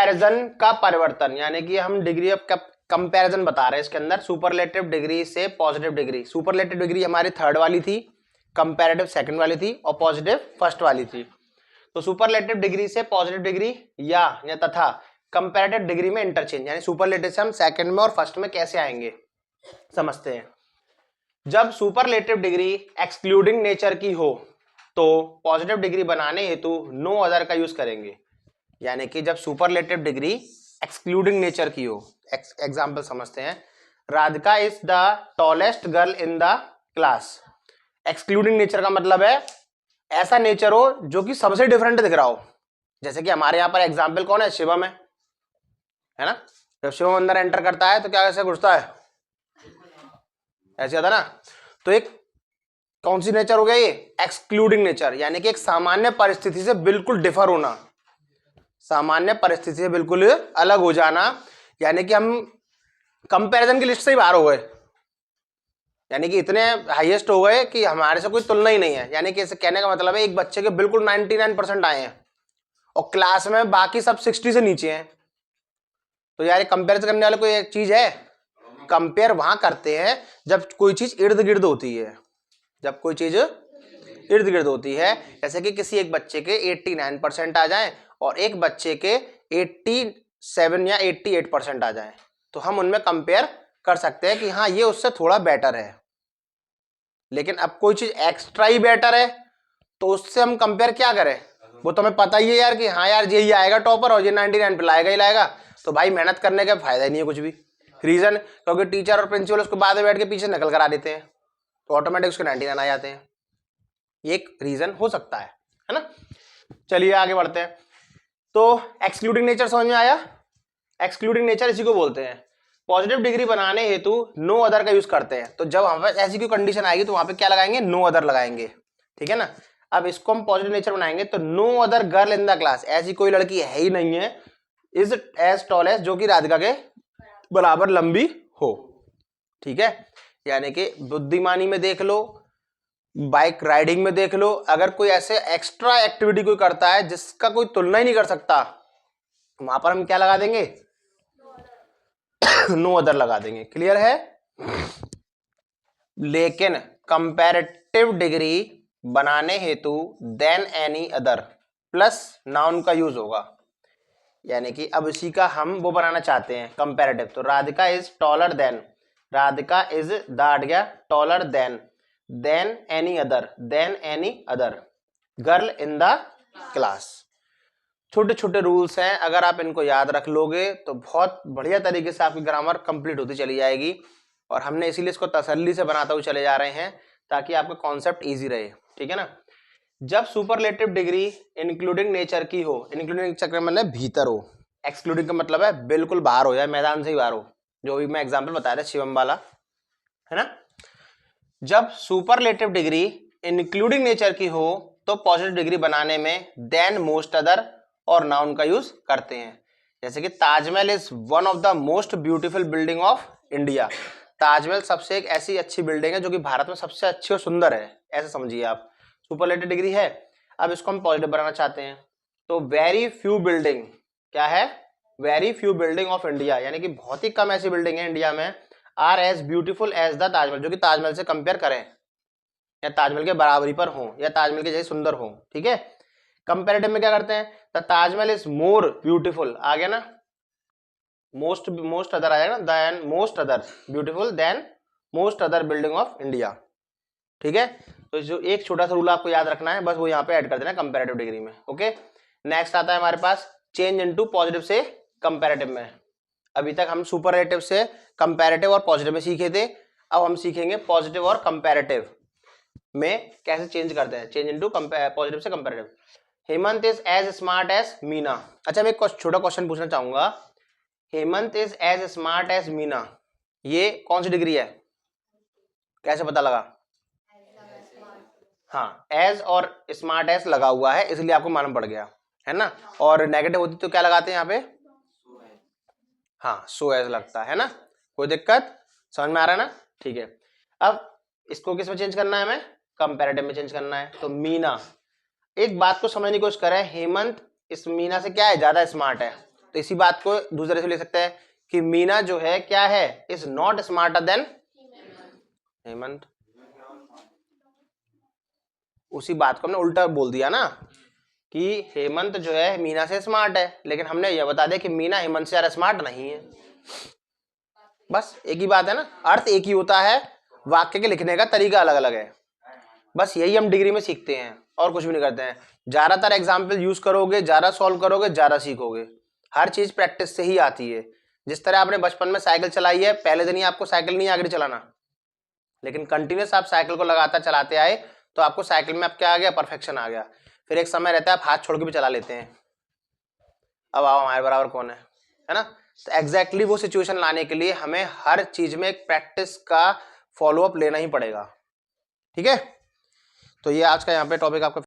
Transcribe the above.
Comparison का परिवर्तन, यानी कि हम डिग्री ऑफ कंपैरिजन बता रहे हैं इसके अंदर। सुपरलेटिव डिग्री से पॉजिटिव डिग्री, सुपरलेटिव डिग्री हमारी थर्ड वाली थी, कंपैरेटिव सेकंड वाली थी और पॉजिटिव फर्स्ट वाली थी। तो सुपरलेटिव डिग्री से पॉजिटिव डिग्री या तथा कंपैरेटिव डिग्री में इंटरचेंज, यानी सुपरलेटिव से हम सेकंड में और फर्स्ट में कैसे आएंगे समझते हैं। जब सुपरलेटिव डिग्री एक्सक्लूडिंग नेचर की हो तो पॉजिटिव डिग्री बनाने हेतु नो अदर का यूज करेंगे, यानी कि जब सुपरलेटिव डिग्री एक्सक्लूडिंग नेचर की हो। एग्जाम्पल समझते हैं। Radhika is the tallest girl in the class. Excluding nature का मतलब है ऐसा नेचर हो जो कि सबसे डिफरेंट दिख रहा हो। जैसे कि हमारे यहाँ पर एग्जाम्पल कौन है, शिवम है ना। जब शिवम अंदर एंटर करता है तो क्या ऐसे घुसता है, ऐसे आता ना। तो एक कौन सी नेचर हो गया ये, एक्सक्लूडिंग नेचर, यानी कि एक सामान्य परिस्थिति से बिल्कुल डिफर होना, सामान्य परिस्थिति से बिल्कुल अलग हो जाना, यानी कि हम कंपैरिजन की लिस्ट से ही बाहर हो गए, यानी कि इतने हाईएस्ट हो गए कि हमारे से कोई तुलना ही नहीं है। यानी कि इसे कहने का मतलब है एक बच्चे के बिल्कुल 99% आए हैं और क्लास में बाकी सब 60 से नीचे हैं। तो यार कंपेयर करने वाले कोई एक चीज है, कंपेयर वहां करते हैं जब कोई चीज इर्द गिर्द होती है, जब कोई चीज इर्द गिर्द होती है। जैसे कि किसी एक बच्चे के 89% आ जाएं और एक बच्चे के 87 या 88% आ जाएं, तो हम उनमें कंपेयर कर सकते हैं कि हाँ ये उससे थोड़ा बेटर है। लेकिन अब कोई चीज एक्स्ट्रा ही बेटर है तो उससे हम कंपेयर क्या करें, वो तो हमें पता ही है यार कि हाँ यार यही आएगा टॉपर और ये 99 पे लाएगा ही लाएगा, तो भाई मेहनत करने का फायदा ही नहीं है कुछ भी। रीजन क्योंकि टीचर और प्रिंसिपल उसको बाद में बैठ के पीछे नकल करा देते हैं तो ऑटोमेटिक उसके 99 आ जाते हैं। ये एक रीजन हो सकता है ना। चलिए आगे बढ़ते हैं। तो एक्सक्लूडिंग नेचर समझ में आया। एक्सक्लूडिंग नेचर इसी को बोलते हैं। पॉजिटिव डिग्री बनाने हेतु नो अदर का यूज करते हैं। तो जब वहां पर ऐसी कोई कंडीशन आएगी तो वहां पे क्या लगाएंगे, नो अदर लगाएंगे, ठीक है ना। अब इसको हम पॉजिटिव नेचर बनाएंगे तो no other girl in the class, ऐसी कोई लड़की है ही नहीं है इज एज टॉल एज, जो कि राधिका के बराबर लंबी हो, ठीक है। यानी कि बुद्धिमानी में देख लो, बाइक राइडिंग में देख लो, अगर कोई ऐसे एक्स्ट्रा एक्टिविटी कोई करता है जिसका कोई तुलना ही नहीं कर सकता, वहां पर हम क्या लगा देंगे, नो अदर लगा देंगे। क्लियर है। लेकिन कंपैरेटिव डिग्री बनाने हेतु than any other plus noun का यूज होगा। यानी कि अब इसी का हम वो बनाना चाहते हैं कंपैरेटिव। तो Radhika is taller than, Radhika is the गया taller than any other girl in the class. छोटे छोटे रूल्स हैं, अगर आप इनको याद रख लोगे तो बहुत बढ़िया तरीके से आपकी ग्रामर कंप्लीट होती चली जाएगी। और हमने इसीलिए इसको तसल्ली से बनाते हुए चले जा रहे हैं ताकि आपका कॉन्सेप्ट इजी रहे, ठीक है ना। जब सुपरलेटिव डिग्री इंक्लूडिंग नेचर की हो, इंक्लूडिंग नेचर का मतलब भीतर हो, एक्सक्लूडिंग का मतलब है बिल्कुल बाहर हो जाए, मैदान से ही बाहर हो, जो भी मैं एग्जाम्पल बताया था शिवम वाला, है ना। जब सुपरलेटिव डिग्री इंक्लूडिंग नेचर की हो तो पॉजिटिव डिग्री बनाने में देन मोस्ट अदर और नाउन का यूज करते हैं। जैसे कि Taj Mahal is one of the most beautiful building of India. Taj Mahal सबसे एक ऐसी अच्छी बिल्डिंग है जो कि भारत में सबसे अच्छी और सुंदर है, ऐसे समझिए आप। सुपरलेटिव डिग्री है। अब इसको हम पॉजिटिव बनाना चाहते हैं तो वेरी फ्यू बिल्डिंग, क्या है, very few building of India, यानी कि बहुत ही कम ऐसी बिल्डिंग है इंडिया में, are as beautiful as the Taj Mahal, जो कि ताजमहल से कंपेयर करें या ताजमहल के बराबरी पर हो या ताजमहल के जैसे सुंदर हो, ठीक है। कंपैरेटिव में क्या करते हैं, the Taj Mahal is more beautiful, आ गया ना, मोस्ट अदर आ जाएगा, than most other beautiful than most other building of India, ठीक है। तो जो एक छोटा सा रूल आपको याद रखना है, बस वो यहाँ पे ऐड कर देना कंपैरेटिव डिग्री में, ओके। नेक्स्ट आता है हमारे पास चेंज इनटू पॉजिटिव से कंपैरेटिव में। अभी तक हम सुपरलेटिव से कंपैरेटिव और पॉजिटिव में सीखे थे, अब हम सीखेंगे पॉजिटिव और कंपैरेटिव में कैसे चेंज करते हैं, चेंज इनटू पॉजिटिव से comparative. Hemant is as smart as Meena. अच्छा मैं एक छोटा क्वेश्चन पूछना चाहूंगा, Hemant is as smart as Meena, ये कौन सी डिग्री है, कैसे पता लगा, हाँ एज और स्मार्ट एज लगा हुआ है इसलिए आपको मालूम पड़ गया, है ना। और नेगेटिव होती तो क्या लगाते हैं यहाँ पे, हाँ सो एज लगता है ना। कोई दिक्कत, समझ में आ रहा है ना, ठीक है। अब इसको किस में चेंज करना है, हमें कंपैरेटिव में चेंज करना है। तो मीना, एक बात को समझने की कोशिश करें, हेमंत इस मीना से क्या है, ज्यादा स्मार्ट है, तो इसी बात को दूसरे से ले सकते हैं कि मीना जो है क्या है, is not smarter than Hemant. उसी बात को हमने उल्टा बोल दिया ना कि हेमंत जो है मीना से स्मार्ट है, लेकिन हमने यह बता दिया कि मीना हेमंत से ज्यादा स्मार्ट नहीं है। बस एक ही बात है ना, अर्थ एक ही होता है, वाक्य के लिखने का तरीका अलग अलग है। बस यही हम डिग्री में सीखते हैं और कुछ भी नहीं करते हैं। ज्यादातर एग्जाम्पल यूज करोगे, ज्यादा सॉल्व करोगे, ज्यादा सीखोगे। हर चीज प्रैक्टिस से ही आती है। जिस तरह आपने बचपन में साइकिल चलाई है, पहले दिन ही आपको साइकिल नहीं आगे चलाना, लेकिन कंटिन्यूस आप साइकिल को लगातार चलाते आए तो आपको साइकिल में अब क्या आ गया, परफेक्शन आ गया। फिर एक समय रहता है आप हाथ छोड़ के भी चला लेते हैं, अब आओ हमारे बराबर कौन है ना। तो एग्जैक्टली वो सिचुएशन लाने के लिए हमें हर चीज में एक प्रैक्टिस का फॉलोअप लेना ही पड़ेगा। ठीक है, तो ये आज का यहाँ पे टॉपिक आपका